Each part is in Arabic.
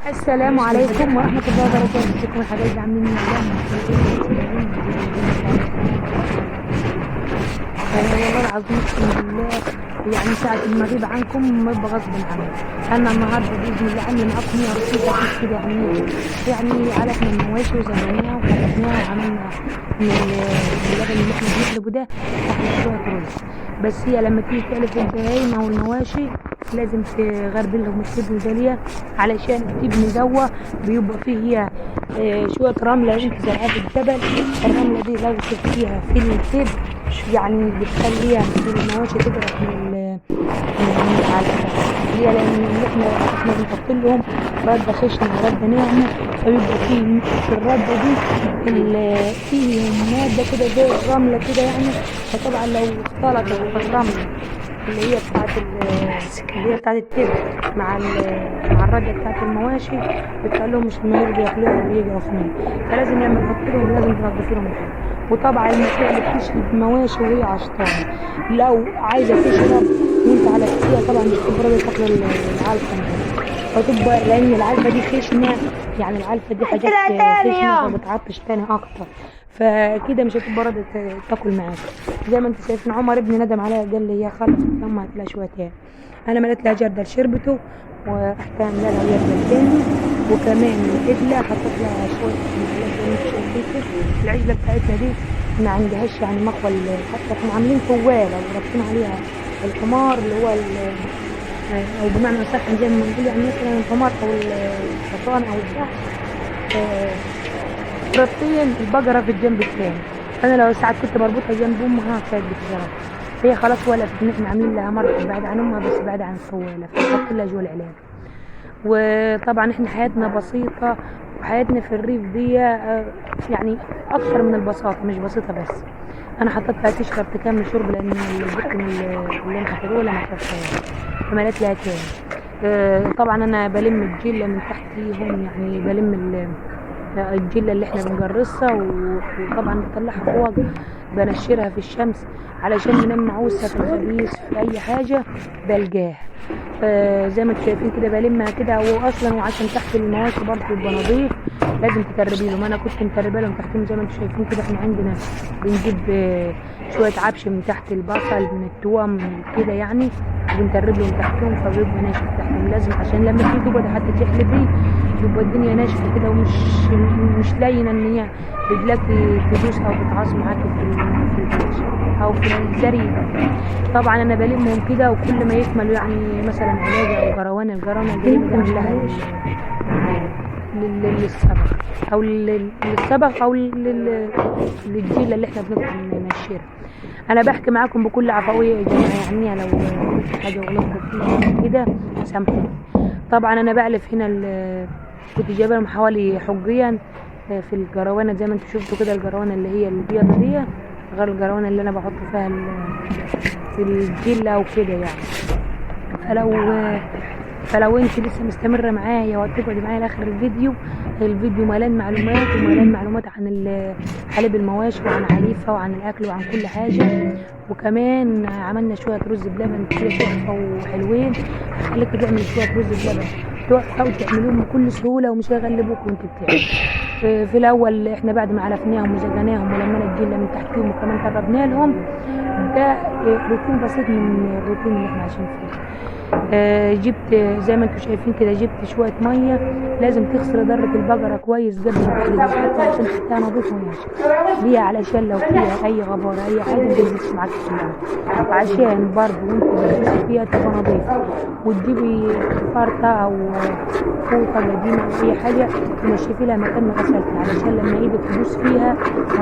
السلام عليكم ورحمة الله وبركاته. ازيكم يا حبايبي؟ عاملين ايه؟ والله العظيم اقسم بالله، يعني ساعة ما اغيب عنكم ما يبقى غصب عني. انا النهارده باذن الله عامله معاكم يا رصيد اكيد كده يعني علفنا المواشي وزرعناها وحرقناها وعملنا من اللبن اللي احنا بنقلبه ده احلى شوية رز. بس هي لما تيجي تقلب البهايم او المواشي لازم تغربل لهم التبن دالية علشان التبن دوا بيبقى فيه هي شوية رملة انت زرعاها في الجبل. الرملة دي لو سبتيها في التبن يعني بتخليها المواشي تجرح من العلفة. هي لأن احنا بنحط لهم ردة خشنة وردة ناعمة، فبيبقى فيه في الردة دي فيه مادة كده زي الرملة كده يعني. فطبعا لو اختلطت الرملة اللي هي بتاعت التبن مع مع الردة بتاعت المواشي بتخليهم مش يرضوا ياكلوها ويجروا منها. فلازم لما نحط لهم لازم تنضفي لهم الحاجة. وطبعا المكان اللي بتشرب المواشي وهي عشطانة لو عايزة تشرب وانت على كتير طبعا مش تبرد تاكل العلفة فتبقى، لأن العلفة دي خشنة. يعني العلفة دي حاجات خشنة فبتعطش تاني أكتر، فكده مش هتبقى راضية تاكل معاك. زي ما انت شايفين عمر ابني ندم عليها قال لي يا خلص يوم هتلاقي شوية تاني. أنا مليت لها جردل شربته واحتمل لها جردل تاني، وكمان العجلة حطيت لها شوية معلقة زي ما انتوا شايفين. العجلة بتاعتنا دي ما عندهاش يعني مخول، حتى احنا عاملين فوالة ورابطين عليها الحمار اللي هو او بمعنى اصح زي ما بنقول يعني مثلا الحمار او الحصان او الفحل رابطين البقرة في الجنب الثاني. انا لو ساعات كنت بربطها جنب امها كانت بتجرب. هي خلاص ولفت ان احنا عاملين لها مرة بعد عن امها بس بعد عن الفوالة، فنحط لها جوه العلاج. وطبعا احنا حياتنا بسيطة، وحياتنا في الريف دي يعني اكثر من البساطة، مش بسيطة بس. انا حطيت لها تشرب تكمل شرب لان البطن اللي انا حطيته لها ما شربتهاش فمليت لها تاني. طبعا انا بلم الجلة من تحتيهم، يعني بلم الجلة اللي احنا بنجرسها وطبعا بطلعها فوق بنشرها في الشمس علشان نمنعوها في الخبيث في اي حاجة بلقاه. زي ما انتم شايفين كده بلمها كده، واصلا وعشان تحت المواشي برضه يبقى نظيف لازم تتربي لهم. انا كنت متربه لهم تحتهم زي ما انتم شايفين كده. احنا عندنا بنجيب شويه عبش من تحت البصل من التوم من كده يعني، وبنترب لهم تحتهم فبيبقى ناشف تحتهم. لازم عشان لما تيجي تقعد حتى تحلبي يبقى الدنيا ناشفه كده ومش لاينه ان هي رجلك تدوس او تتعص معاك في البيت او في الزريبه. طبعا انا بلمهم كده وكل ما يكملوا يعني مثلا علاجه او الجرانه الجريمه دي عاملاها للصبغ او للصبغ او للجيله اللي احنا بنبقى ننشرها. انا بحكي معاكم بكل عفويه يا جماعه، يعني لو قلت حاجه غلطت فيها كده سامحوني. طبعا انا بعلف هنا كنت جايبه لهم حوالي حجيا في الجروانه زي ما انتم شفتوا كده. الجروانه اللي هي البيضه دي غير الجروانه اللي انا بحط فيها الجله وكده يعني. فلو انت لسه مستمره معايا وهتقعدي معايا لاخر الفيديو مليان معلومات ومليان معلومات عن حليب المواشي وعن عليفها وعن الاكل وعن كل حاجه. وكمان عملنا شويه رز بلبن كده تحفه وحلوين. هخليكوا تعملوا شويه رز بلبن تحفه وتعملوهم بكل سهوله ومش هيغلبوك وانت بتعمل. في الاول احنا بعد ما علفناهم وزجناهم ولما الجله من تحتهم وكمان قربنا لهم، ده روتين بسيط من الروتين اللي احنا عايشين فيه. جبت زي ما انتم شايفين كده، جبت شويه ميه. لازم تغسل ضرة البقره كويس قبل ما تحلبها حتى عشان تحطها نظيفه وناشفه ليها، علشان لو فيها اي غبار اي حاجه ما تنزلش معاك في اللبن، عشان برضه وانت بتغسلي فيها تبقى نظيفه. وتجيبي فرطه او فوطه قديمه او اي حاجه تنشفي لها مكان ما غسلتها علشان لما ايدك تدوس فيها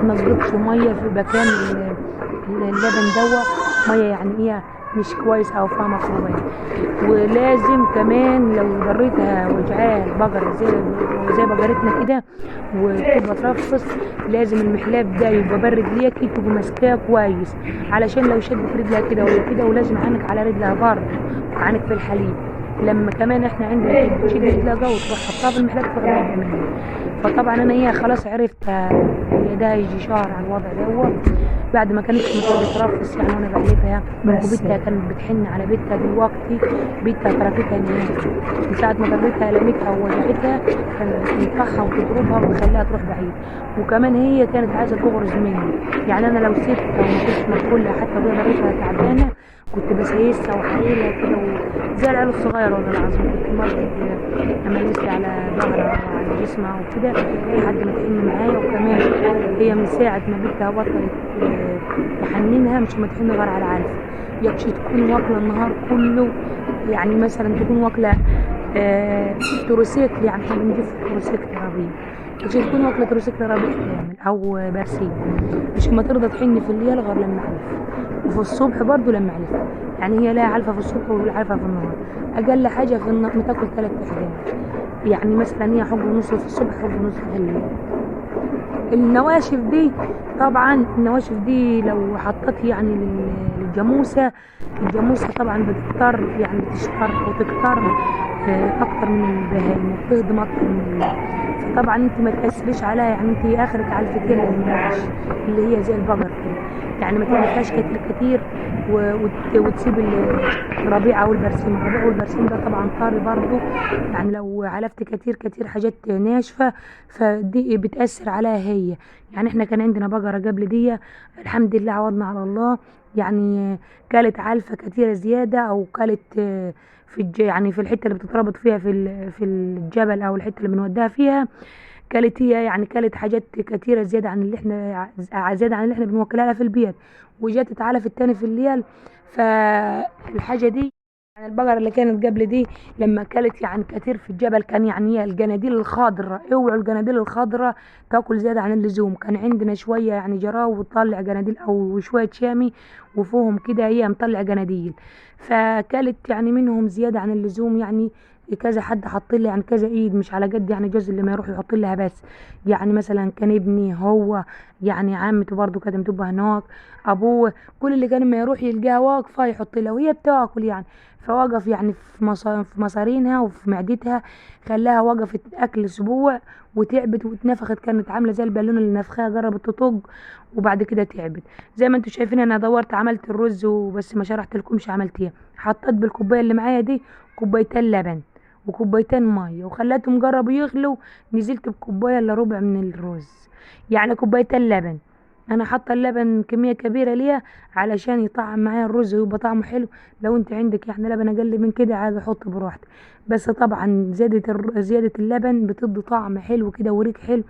ما تنقطش ميه في مكان اللبن ميه يعني ايه مش كويس او فيها ميكروبات. ولازم كمان لو ضريتها وجعاه البقرة زي بقرتنا كده وتبقى ترفص، لازم المحلاب ده يبقى برد ليكي تبقى ماسكاه كويس علشان لو شدت رجلها كده ولا كده. ولازم عينك على رجلها برضه وعينك في الحليب. لما كمان احنا عندنا تشيل رجلها جوه وتروح حطها في المحلاب تاخدها منها. فطبعا انا خلاص عرفت ده يجي شهر على الوضع دوت. بعد ما كانت بترفس يعني وانا بحلفها، بس وبنتها كانت بتحن على بيتها. دلوقتي بنتها تركتها نهائي، من ساعة ما تركتها لمتها ووجعتها كانت بتنطحها وتضربها وتخليها تروح بعيد. وكمان هي كانت عايزة تغرز مني، يعني انا لو سبتها وما كنتش مدخولها حتى وهي ضربتها تعبانة كنت بسيسها وحايلها كده زي العيال الصغير. والله العظيم كنت مرة املسها على ظهرها وعلى جسمها وكده لحد ما تحن معايا. وكمان هي من ساعة ما بنتها بطلت تحننها مش متحن غير على العلف. يكش تكون واكلة النهار كله، يعني مثلا تكون واكلة تروسيكل، يعني احنا بنجيب تروسيكل ربيع، يكش تكون واكلة تروسيكل ربيع كامل او برسيم، مش ما ترضى تحن في الليل غير لما احلف، وفي الصبح برضو لما احلف. يعني هي لا علفة في الصبح ولا علفة في النهار، اقل حاجة في النهار بتاكل 3 احجام، يعني مثلا هي حب ونص في الصبح حب ونص في الليل. النواشف دي طبعا النواشف دي لو حطت يعني للجاموسة، الجاموسة طبعا بتكتر، يعني بتشتر وتكتر اكتر من البهايم وبتهضم اكتر من فطبعا انت ما تأثريش عليها، يعني انت اخرك على الفتيل المنعش اللي هي زي البقر كده، يعني ما تعرفهاش كتير كتير وتسيب الربيع او البرسيم. الربيع والبرسيم ده طبعا طاري برضو، يعني لو علفت كتير كتير حاجات ناشفة فدي بتأثر عليها هي. يعني احنا كان عندنا بقرة قبل دي الحمد لله عوضنا على الله، يعني كانت علفة كتيرة زيادة او كانت يعني في الحتة اللي بتتربط فيها في الجبل او الحتة اللي بنوديها فيها، كانت هي يعني كانت حاجات كتيرة زيادة عن اللي احنا زيادة عن اللي احنا بنوكلها لها في البيت، وجات اتعلفت تاني في الليل. فالحاجة دي يعني البقرة اللي كانت قبل دي لما كلت يعني كتير في الجبل كان يعني هي الجناديل الخضراء، اوعوا الجناديل الخضراء تاكل زيادة عن اللزوم. كان عندنا شوية يعني جراو وتطلع جناديل او شوية شامي وفوهم كده هي مطلع جناديل، فكلت يعني منهم زيادة عن اللزوم. يعني كذا حد حط لي يعني كذا ايد مش على قد يعني جوز اللي ما يروح يحط لها بس، يعني مثلا كان ابني هو، يعني عمته برضو كانت بتبقى هناك، ابوه، كل اللي كان ما يروح يلقاها واقفه يحط لها وهي بتاكل يعني. فوقف يعني في مصارينها وفي معدتها، خلاها وقفت اكل اسبوع وتعبت واتنفخت، كانت عامله زي البالونه اللي نفخها جربت تطج وبعد كده تعبت. زي ما انتم شايفين انا دورت عملت الرز وبس ما شرحت لكمش عملت ايه. حطيت بالكوبايه اللي معايا دي كوبايتين لبن وكوبايتين ميه وخليتهم جربوا يغلوا، نزلت بكوبايه الا ربع من الرز، يعني كوبايتين لبن. انا حاطه اللبن كميه كبيره ليه علشان يطعم معايا الرز ويبقى طعمه حلو. لو انت عندك يعني لبن اقل من كده عادي حط براحتك، بس طبعا زياده اللبن بتدي طعم حلو كده وريق حلو،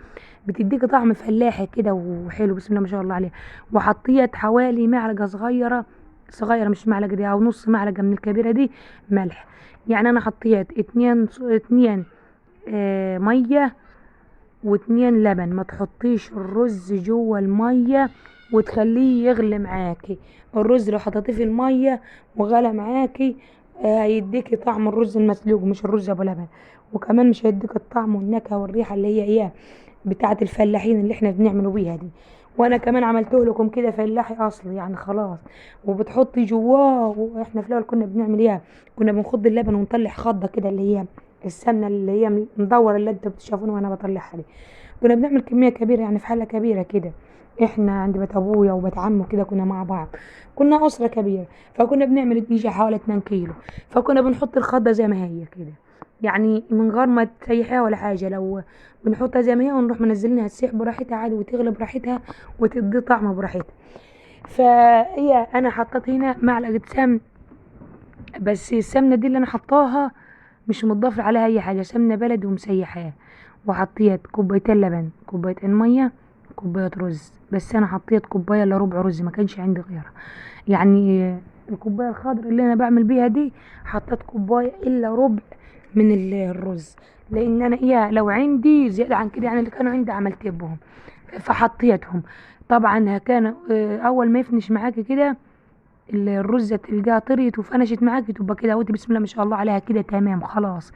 بتديك طعم فلاحي كده وحلو بسم الله ما شاء الله عليه. وحطيت حوالي معلقه صغيره مش معلقه دي او نص معلقه من الكبيره دي ملح. يعني انا حطيت اتنين ميه واتنين لبن. ما تحطيش الرز جوه الميه وتخليه يغلي معاكي، الرز لو حطيتيه في الميه وغلى معاكي هيديكي طعم الرز المسلوق مش الرز ابو لبن، وكمان مش هيديك الطعم والنكهه والريحه اللي هي ايه بتاعه الفلاحين اللي احنا بنعمله بيها دي. وانا كمان عملته لكم كده فلاحي اصلي يعني خلاص. وبتحطي جواه، واحنا في الاول كنا بنعمل ايه، كنا بنخض اللبن ونطلع خضه كده اللي هي السمنه اللي هي مدوره اللي انتوا بتشوفونها وانا بطلعها دي. كنا بنعمل كميه كبيره يعني في حله كبيره كده، احنا عند بيت ابويا وبيت عمه كده كنا مع بعض، كنا اسره كبيره، فكنا بنعمل يجي حوالي 2 كيلو. فكنا بنحط الخضه زي ما هي كده، يعني من غير ما تسيحيها ولا حاجه، لو بنحطها زي ما هي ونروح منزلينها تسيح براحتها عادي وتغلي براحتها وتدي طعم براحتها. فهي انا حطيت هنا معلقه سمن، بس السمنه دي اللي انا حطاها مش متضاف عليها اي حاجه، سمنه بلدي ومسيحاها. وحطيت كوبايتين لبن كوبايتين ميه كوبايه رز، بس انا حطيت كوبايه الا ربع رز ما كانش عندي غيرها، يعني الكوبايه الخضراء اللي انا بعمل بيها دي حطيت كوبايه الا ربع من الرز، لان انا ايه لو عندي زياده عن كده يعني اللي كانوا عندي عملت بهم فحطيتهم. طبعا كان اول ما يفنش معاكي كده الرزة تلقاها طريت وفنشت معاكي تبقى كده وانت بسم الله ما شاء الله عليها كده تمام خلاص.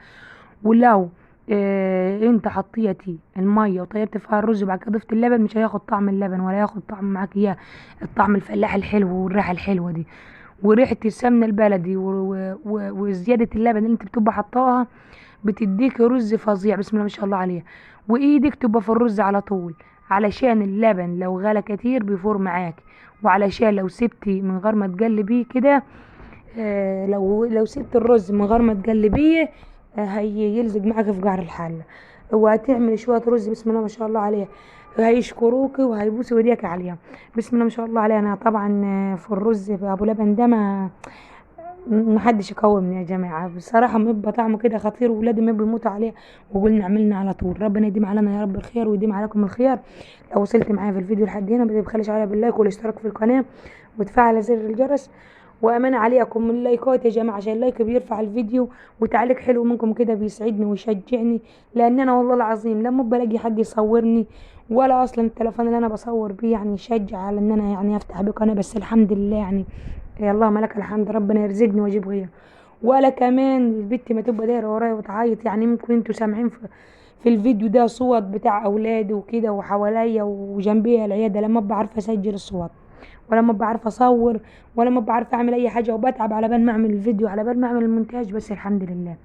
ولو انت حطيتي الميه وطيبت فيها الرز وبعد كده ضفت اللبن مش هياخد طعم اللبن ولا ياخد طعم معاك اياه الطعم الفلاح الحلو والريحه الحلوه دي وريحه السمنه البلدي وزياده اللبن اللي انت بتبقى حطاها بتديك رز فظيع بسم الله ما شاء الله عليه، وايدك تبقى في الرز على طول علشان اللبن لو غلى كتير بيفور معاك، وعلشان لو سبتي من غير ما تقلبيه كده، لو سبت الرز من غير ما تقلبيه هيلزق معاك في قعر الحله. وهتعمل شويه رز بسم الله ما شاء الله عليها، هيشكروكي وهيبوسوا ايديك عليها. بسم الله ما شاء الله عليها. انا طبعا في الرز ابو لبن ده محدش يقاومني يا جماعه بصراحه، بيبقى طعمه كده خطير، وولادي ما بيموتوا عليه وقلنا عملنا على طول. ربنا يديم علينا يا رب الخير ويديم عليكم الخير. لو وصلت معايا في الفيديو لحد هنا ما تبخلش عليا باللايك والاشتراك في القناه وتفعل زر الجرس. وامانه عليكم اللايكات يا جماعه، عشان اللايك بيرفع الفيديو، وتعليق حلو منكم كده بيسعدني ويشجعني. لان انا والله العظيم لما بلاقي حد يصورني، ولا اصلا التليفون اللي انا بصور بيه يعني يشجع على ان انا يعني افتح بيه قناه، بس الحمد لله يعني يا اللهم لك الحمد، ربنا يرزقني واجيب غيره. ولا كمان البت ما تبقى دايره ورايا وتعيط. يعني ممكن انتوا سامعين في الفيديو ده صوت بتاع اولادي وكده وحواليا وجنبيها العياده، لما ابقى عارفه اسجل الصوت، ولا ما بعرف اصور، ولا ما بعرف اعمل اي حاجه، وبتعب على بال ما اعمل الفيديو، على بال ما اعمل المونتاج. بس الحمد لله.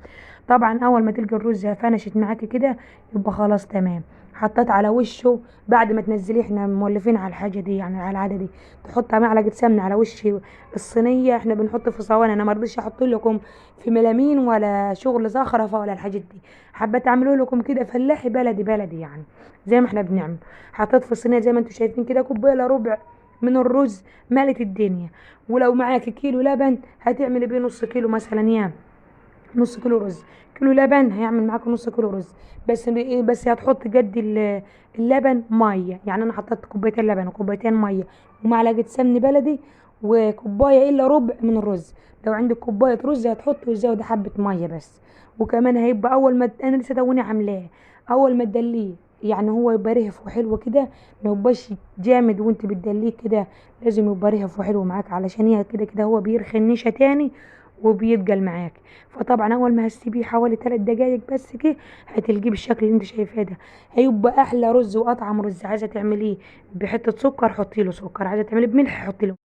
طبعا اول ما تلقى الرز فنشت معاكي كده يبقى خلاص تمام. حطيت على وشه بعد ما تنزليه، احنا مولفين على الحاجه دي يعني على العاده دي، تحط معلقه سمنه على وش الصينيه. احنا بنحط في صواني، انا ما رضيتش احط لكم في ملامين ولا شغل زخرفه ولا الحاجات دي، حبيت اعمله لكم كده فلاحي بلدي بلدي يعني زي ما احنا بنعمل. حطيت في الصينيه زي ما انتم شايفين كده كوبايه الا ربع من الرز، ملت الدنيا. ولو معاك كيلو لبن هتعملي بيه نص كيلو مثلا، يا نص كيلو رز. كيلو لبن هيعمل معاك نص كيلو رز. بس هتحط قد اللبن ميه. يعني انا حطيت كوبايتين لبن وكوبايتين ميه ومعلقه سمن بلدي وكوبايه الا ربع من الرز. لو عندك كوبايه رز هتحط وتزود حبه ميه بس. وكمان هيبقى اول ما انا لسه توني عاملاه، اول ما تدليه يعني هو يبقى رهف وحلو كده، ما يبقاش جامد وانت بتدليه كده، لازم يبقى رهف وحلو معاك، علشان هي كده كده هو بيرخي النشا تاني وبيتقل معاك. فطبعا اول ما هتسيبيه حوالي 3 دقايق بس كده هتلقيه بالشكل اللي انت شايفاه ده، هيبقى احلى رز واطعم رز. عايزه تعمليه بحته سكر حطي له سكر، عايزه تعمليه بملح حطي له